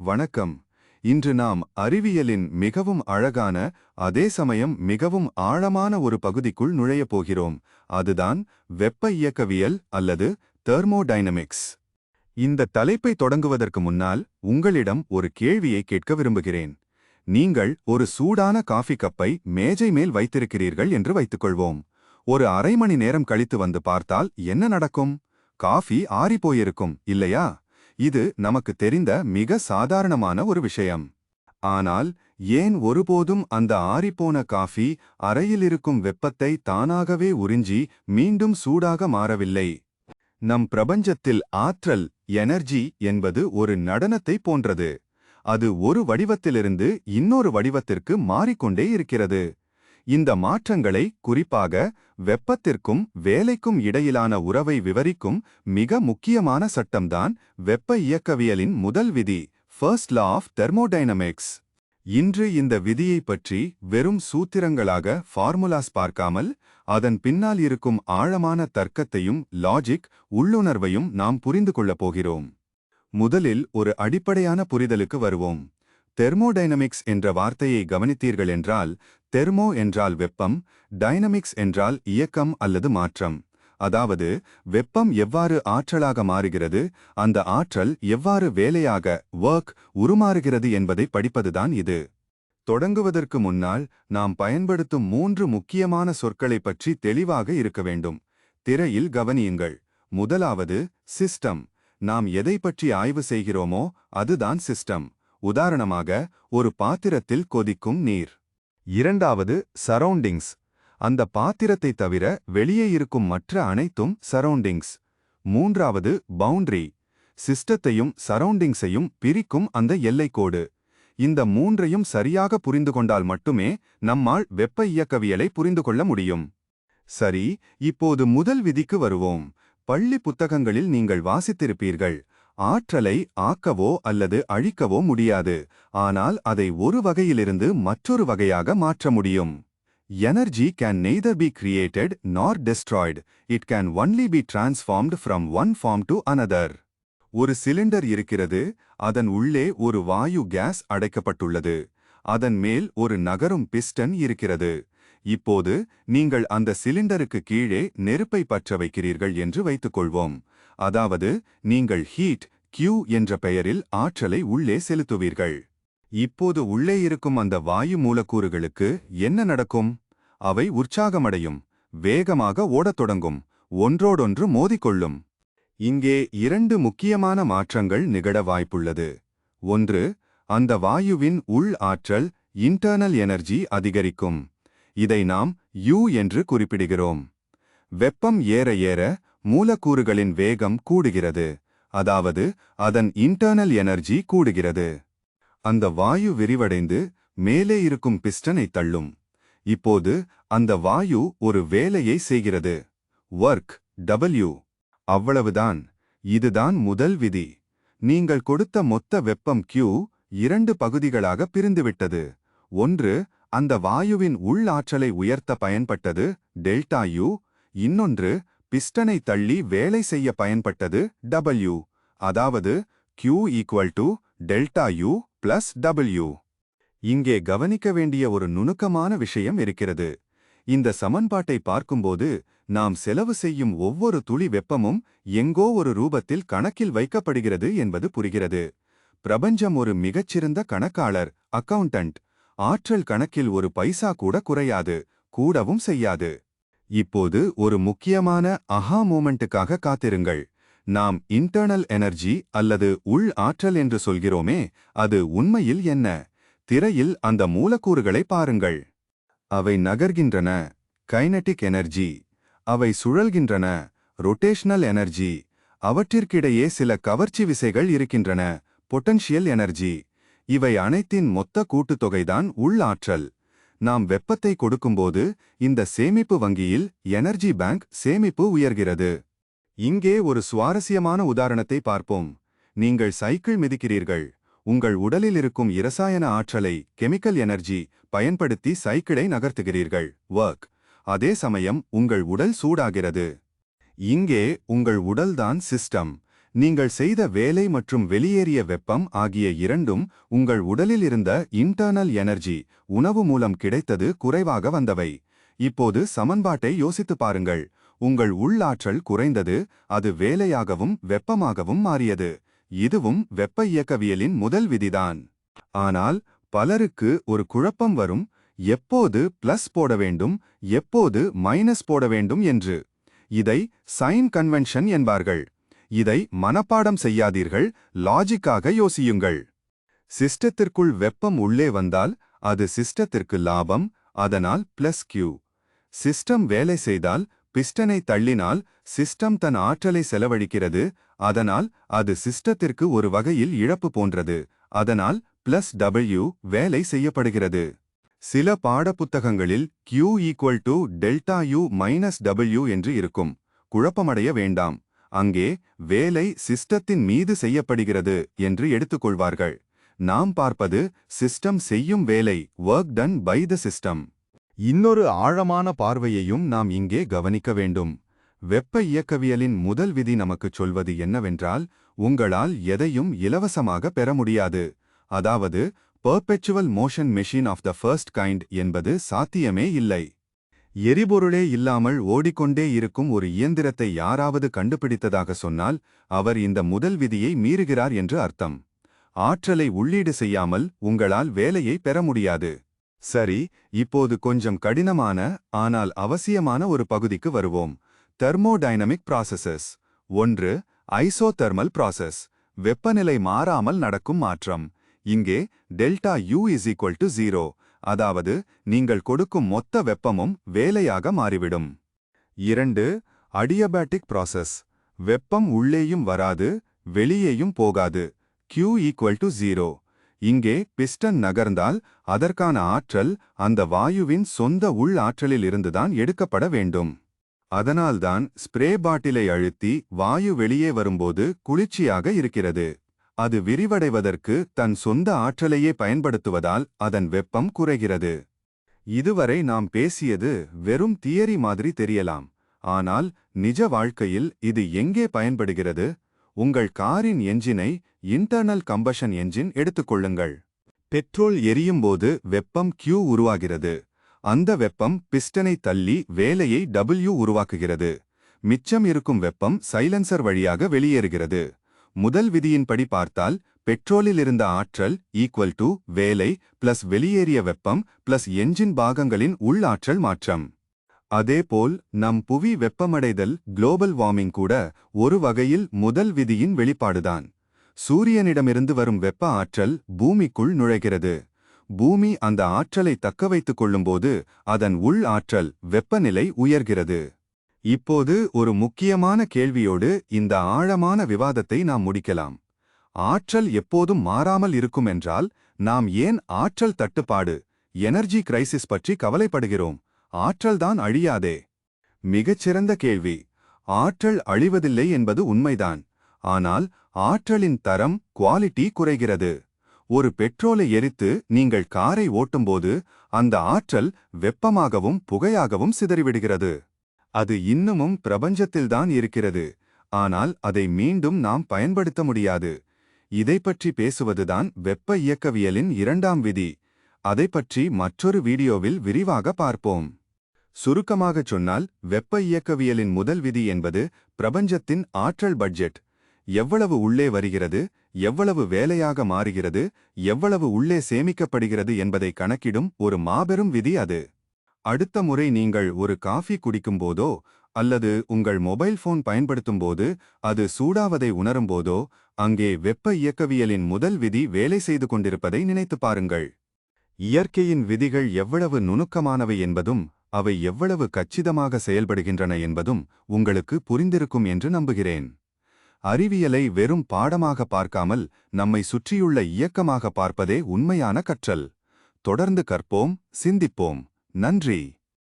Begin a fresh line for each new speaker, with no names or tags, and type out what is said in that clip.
வணக்கம். இன்று நாம் அறிவியலின் மிகவும் அழகான, அதே சமயம் மிகவும் ஆழமான ஒரு பகுதிக்குள் நுழையப் போகிறோம். அதுதான் வெப்ப இயக்கவியல் அல்லது தெர்மோடைனமிக்ஸ். இந்த தலைப்பை தொடங்குவதற்கு முன்னால் உங்களிடம் ஒரு கேள்வியை கேட்க விரும்புகிறேன். நீங்கள் ஒரு சூடான காஃபி கப்பை மேஜை மேல் வைத்திருக்கிறீர்கள் என்று வைத்துக்கொள்வோம். ஒரு அரை மணி நேரம் கழித்து வந்து பார்த்தால் என்ன நடக்கும்? காஃபி ஆறிப்போயிருக்கும், இல்லையா? இது நமக்கு தெரிந்த மிக சாதாரணமான ஒரு விஷயம். ஆனால் ஏன் ஒருபோதும் அந்த ஆறிப்போன காஃபி அறையிலிருக்கும் வெப்பத்தை தானாகவே உறிஞ்சி மீண்டும் சூடாக மாறவில்லை? நம் பிரபஞ்சத்தில் ஆற்றல், எனர்ஜி என்பது ஒரு நடனத்தை போன்றது. அது ஒரு வடிவத்திலிருந்து இன்னொரு வடிவத்திற்கு மாறிக்கொண்டே இருக்கிறது. இந்த மாற்றங்களை, குறிப்பாக வெப்பத்திற்கும் வேலைக்கும் இடையிலான உறவை விவரிக்கும் மிக முக்கியமான சட்டம்தான் வெப்ப இயக்கவியலின் முதல் விதி, ஃபர்ஸ்ட் லா ஆஃப் தெர்மோடைனமிக்ஸ். இன்று இந்த விதியை பற்றி வெறும் சூத்திரங்களாக ஃபார்முலாஸ் பார்க்காமல், அதன் பின்னால் இருக்கும் ஆழமான தர்க்கத்தையும் லாஜிக், உள்ளுணர்வையும் நாம் புரிந்து கொள்ளப் போகிறோம். முதலில் ஒரு அடிப்படையான புரிதலுக்கு வருவோம். தெர்மோடைனமிக்ஸ் என்ற வார்த்தையை கவனித்தீர்கள் என்றால், தெர்மோ என்றால் வெப்பம், டைனமிக்ஸ் என்றால் இயக்கம் அல்லது மாற்றம். அதாவது வெப்பம் எவ்வாறு ஆற்றலாக மாறுகிறது, அந்த ஆற்றல் எவ்வாறு வேலையாக ஒர்க் உருமாறுகிறது என்பதை படிப்பதுதான் இது. தொடங்குவதற்கு முன்னால் நாம் பயன்படுத்தும் 3 முக்கியமான சொற்களைப் பற்றி தெளிவாக இருக்க வேண்டும். திரையில் கவனியுங்கள். முதலாவது சிஸ்டம். நாம் எதை பற்றி ஆய்வு செய்கிறோமோ அதுதான் சிஸ்டம். உதாரணமாக, ஒரு பாத்திரத்தில் கொதிக்கும் நீர். இரண்டாவது சரவுண்டிங்ஸ். அந்த பாத்திரத்தை தவிர வெளியே இருக்கும் மற்ற அனைத்தும் சரவுண்டிங்ஸ். மூன்றாவது பவுண்டரி. சிஸ்டத்தையும் சரவுண்டிங்ஸையும் பிரிக்கும் அந்த எல்லைக்கோடு. இந்த மூன்றையும் சரியாக புரிந்து கொண்டால் மட்டுமே நம்மால் வெப்ப இயக்கவியலை புரிந்து கொள்ள முடியும். சரி, இப்போது முதல் விதிக்கு வருவோம். பள்ளி புத்தகங்களில் நீங்கள் வாசித்திருப்பீர்கள், ஆற்றலை ஆக்கவோ அல்லது அழிக்கவோ முடியாது, ஆனால் அதை ஒரு வகையிலிருந்து மற்றொரு வகையாக மாற்ற முடியும். Energy can neither be created nor destroyed. It can only be transformed from one form to another. ஒரு சிலிண்டர் இருக்கிறது. அதன் உள்ளே ஒரு வாயு கேஸ் அடைக்கப்பட்டுள்ளது. அதன் மேல் ஒரு நகரும் பிஸ்டன் இருக்கிறது. இப்போது நீங்கள் அந்த சிலிண்டருக்கு கீழே நெருப்பை பற்ற வைக்கிறீர்கள் என்று வைத்துக்கொள்வோம். அதாவது நீங்கள் ஹீட் Q என்ற பெயரில் ஆற்றலை உள்ளே செலுத்துவீர்கள். இப்போது உள்ளே இருக்கும் அந்த வாயு மூலக்கூறுகளுக்கு என்ன நடக்கும்? அவை உற்சாகமடையும், வேகமாக ஓடத் தொடங்கும், ஒன்றோடொன்று மோதிக்கொள்ளும். இங்கே 2 முக்கியமான மாற்றங்கள் நிகழ வாய்ப்புள்ளது. ஒன்று, அந்த வாயுவின் உள் ஆற்றல், இன்டர்னல் எனர்ஜி அதிகரிக்கும். இதை நாம் U என்று குறிப்பிடுகிறோம். வெப்பம் ஏற ஏற மூலக்கூறுகளின் வேகம் கூடுகிறது. அதாவது அதன் இன்டர்னல் எனர்ஜி கூடுகிறது. அந்த வாயு விரிவடைந்து மேலே இருக்கும் பிஸ்டனை தள்ளும். இப்போது அந்த வாயு ஒரு வேலையை செய்கிறது. Work, W. அவ்வளவுதான். இதுதான் முதல் விதி. நீங்கள் கொடுத்த மொத்த வெப்பம் Q 2 பகுதிகளாக பிரிந்துவிட்டது. ஒன்று, அந்த வாயுவின் உள் ஆற்றலை உயர்த்த பயன்பட்டது, டெல்டா U. இன்னொன்று, பிஸ்டனை தள்ளி வேலை செய்ய பயன்பட்டது, W. அதாவது Q = டெல்டா U + W. இங்கே கவனிக்க வேண்டிய ஒரு நுணுக்கமான விஷயம் இருக்கிறது. இந்த சமன்பாட்டை பார்க்கும்போது நாம் செலவு செய்யும் ஒவ்வொரு துளி வெப்பமும் எங்கோ ஒரு ரூபத்தில் கணக்கில் வைக்கப்படுகிறது என்பது புரிகிறது. பிரபஞ்சம் ஒரு மிகச்சிறந்த கணக்காளர், அக்கவுண்டன்ட். ஆற்றல் கணக்கில் ஒரு பைசா கூட குறையாது, கூடவும் செய்யாது. இப்போது ஒரு முக்கியமான அஹா மொமெண்ட்டுக்காக காத்திருங்கள். நாம் இன்டர்னல் எனர்ஜி அல்லது உள் ஆற்றல் என்று சொல்கிறோமே, அது உண்மையில் என்ன? திரையில் அந்த மூலக்கூறுகளை பாருங்கள். அவை நகர்கின்றன, கைனடிக் எனர்ஜி. அவை சுழல்கின்றன, ரொட்டேஷனல் எனர்ஜி. அவற்றிற்கிடையே சில கவர்ச்சி விசைகள் இருக்கின்றன, பொட்டன்ஷியல் எனர்ஜி. இவை அனைத்தின் மொத்த கூட்டுத்தொகைதான் உள் ஆற்றல். நாம் வெப்பத்தை கொடுக்கும்போது இந்த சேமிப்பு வங்கியில், எனர்ஜி பேங்க், சேமிப்பு உயர்கிறது. இங்கே ஒரு சுவாரஸ்யமான உதாரணத்தை பார்ப்போம். நீங்கள் சைக்கிள் மிதிக்கிறீர்கள். உங்கள் உடலில் இருக்கும் இரசாயன ஆற்றலை, கெமிக்கல் எனர்ஜி பயன்படுத்தி சைக்கிளை நகர்த்துகிறீர்கள், ஒர்க். அதே சமயம் உங்கள் உடல் சூடாகிறது. இங்கே உங்கள் உடல்தான் சிஸ்டம். நீங்கள் செய்த வேலை மற்றும் வெளியேறிய வெப்பம் ஆகிய இரண்டும் உங்கள் உடலில் இருந்த இன்டர்னல் எனர்ஜி உணவு மூலம் கிடைத்தது குறைவாக வந்தவை. இப்போது சமன்பாட்டை யோசித்துப் பாருங்கள். உங்கள் உள்ளாற்றல் குறைந்தது, அது வேலையாகவும் வெப்பமாகவும் மாறியது. இதுவும் வெப்ப இயக்கவியலின் முதல் விதிதான். ஆனால் பலருக்கு ஒரு குழப்பம் வரும், எப்போது பிளஸ் போட வேண்டும், எப்போது மைனஸ் போட வேண்டும் என்று. இதை சைன் கன்வென்ஷன் என்பார்கள். இதை மனப்பாடம் செய்யாதீர்கள், லாஜிக்காக யோசியுங்கள். சிஸ்டத்திற்குள் வெப்பம் உள்ளே வந்தால் அது சிஸ்டத்திற்கு லாபம், அதனால் பிளஸ் கியூ. சிஸ்டம் வேலை செய்தால், பிஸ்டனை தள்ளினால் சிஸ்டம் தன் ஆற்றலை செலவழிக்கிறது, அதனால் அது சிஸ்டத்திற்கு ஒரு வகையில் இழப்பு போன்றது, அதனால் பிளஸ் டபிள்யூ வேலை செய்யப்படுகிறது. சில பாடப்புத்தகங்களில் Q equal delta U minus W என்று இருக்கும். குழப்பமடைய வேண்டாம். அங்கே வேலை சிஸ்டத்தின் மீது செய்யப்படுகிறது என்று எடுத்துக்கொள்வார்கள். நாம் பார்ப்பது சிஸ்டம் செய்யும் வேலை, work done by the system. இன்னொரு ஆழமான பார்வையையும் நாம் இங்கே கவனிக்க வேண்டும். வெப்ப இயக்கவியலின் முதல் விதி நமக்குச் சொல்வது என்னவென்றால், உங்களால் எதையும் இலவசமாக பெற முடியாது. அதாவது perpetual motion machine of the first kind என்பது சாத்தியமே இல்லை. எரிபொருளே இல்லாமல் ஓடிக்கொண்டே இருக்கும் ஒரு இயந்திரத்தை யாராவது கண்டுபிடித்ததாக சொன்னால் அவர் இந்த முதல் விதியை மீறுகிறார் என்று அர்த்தம். ஆற்றலை உள்ளீடு செய்யாமல் உங்களால் வேலையை பெற முடியாது. சரி, இப்போது கொஞ்சம் கடினமான ஆனால் அவசியமான ஒரு பகுதிக்கு வருவோம். Thermodynamic processes. 1. Isothermal process. வெப்பநிலை மாறாமல் நடக்கும் மாற்றம். இங்கே delta U is equal to 0, அதாவது நீங்கள் கொடுக்கும் மொத்த வெப்பமும் வேலையாக மாறிவிடும். 2. Adiabatic process. வெப்பம் உள்ளேயும் வராது, வெளியேயும் போகாது. Q equal to 0. இங்கே பிஸ்டன் நகர்ந்தால் அதற்கான ஆற்றல் அந்த வாயுவின் சொந்த உள் ஆற்றலில் இருந்துதான் எடுக்கப்பட வேண்டும். அதனால்தான் ஸ்ப்ரே பாட்டிலை அழுத்தி வாயு வெளியே வரும்போது குளிர்ச்சியாக இருக்கிறது. அது விரிவடைவதற்கு தன் சொந்த ஆற்றலையே பயன்படுத்துவதால் அதன் வெப்பம் குறைகிறது. இதுவரை நாம் பேசியது வெறும் தியரி மாதிரி தெரியலாம். ஆனால் நிஜ வாழ்க்கையில் இது எங்கே பயன்படுகிறது? உங்கள் காரின் என்ஜினை இன்டர்னல் கம்பஷன் என்ஜின் எடுத்துக்கொள்ளுங்கள். பெட்ரோல் எரியும்போது வெப்பம் Q உருவாகிறது. அந்த வெப்பம் பிஸ்டனை தள்ளி வேலையை W உருவாக்குகிறது. மிச்சம் இருக்கும் வெப்பம் சைலன்சர் வழியாக வெளியேறுகிறது. முதல் விதியின்படி பார்த்தால் பெட்ரோலில் இருந்த ஆற்றல் ஈக்குவல் டு வேலை பிளஸ் வெளியேறிய வெப்பம் பிளஸ் என்ஜின் பாகங்களின் உள் ஆற்றல் மாற்றம். அதேபோல் நம் புவி வெப்பமடைதல், குளோபல் வார்மிங் கூட ஒரு வகையில் முதல் விதியின் வெளிப்பாடுதான். சூரியனிடமிருந்து வரும் வெப்ப ஆற்றல் பூமிக்குள் நுழைகிறது. பூமி அந்த ஆற்றலை தக்கவைத்துக் கொள்ளும்போது அதன் உள் ஆற்றல் வெப்பநிலை உயர்கிறது. இப்போது ஒரு முக்கியமான கேள்வியோடு இந்த ஆழமான விவாதத்தை நாம் முடிக்கலாம். ஆற்றல் எப்போதும் மாறாமல் இருக்கும் என்றால் நாம் ஏன் ஆற்றல் தட்டுப்பாடு, எனர்ஜி கிரைசிஸ் பற்றி கவலைப்படுகிறோம்? ஆற்றல்தான் அழியாதே. மிகச்சிறந்த கேள்வி. ஆற்றல் அழிவதில்லை என்பது உண்மைதான். ஆனால் ஆற்றலின் தரம், குவாலிட்டி குறைகிறது. ஒரு பெட்ரோலை எரித்து நீங்கள் காரை ஓட்டும்போது அந்த ஆற்றல் வெப்பமாகவும் புகையாகவும் சிதறிவிடுகிறது. அது இன்னமும் பிரபஞ்சத்தில்தான் இருக்கிறது. ஆனால் அதை மீண்டும் நாம் பயன்படுத்த முடியாது. இதைப்பற்றி பேசுவதுதான் வெப்ப இயக்கவியலின் இரண்டாம் விதி. அதைப்பற்றி மற்றொரு வீடியோவில் விரிவாக பார்ப்போம். சுருக்கமாகச் சொன்னால் வெப்ப இயக்கவியலின் முதல் விதி என்பது பிரபஞ்சத்தின் ஆற்றல் பட்ஜெட். எவ்வளவு உள்ளே வருகிறது, எவ்வளவு வேலையாக மாறுகிறது, எவ்வளவு உள்ளே சேமிக்கப்படுகிறது என்பதை கணக்கிடும் ஒரு மாபெரும் விதி அது. அடுத்த முறை நீங்கள் ஒரு காஃபி குடிக்கும்போதோ அல்லது உங்கள் மொபைல் போன் பயன்படுத்தும்போது அது சூடாவதை உணரும்போதோ அங்கே வெப்ப இயக்கவியலின் முதல் விதி வேலை செய்து கொண்டிருப்பதை நினைத்துப் பாருங்கள். இயற்கையின் விதிகள் எவ்வளவு நுணுக்கமானவை என்பதும் அவை எவ்வளவு கச்சிதமாக செயல்படுகின்றன என்பதும் உங்களுக்கு புரிந்திருக்கும் என்று நம்புகிறேன். அறிவியலை வெறும் பாடமாக பார்க்காமல் நம்மை சுற்றியுள்ள இயக்கமாக பார்ப்பதே உண்மையான கற்றல். தொடர்ந்து கற்போம், சிந்திப்போம். நன்றி.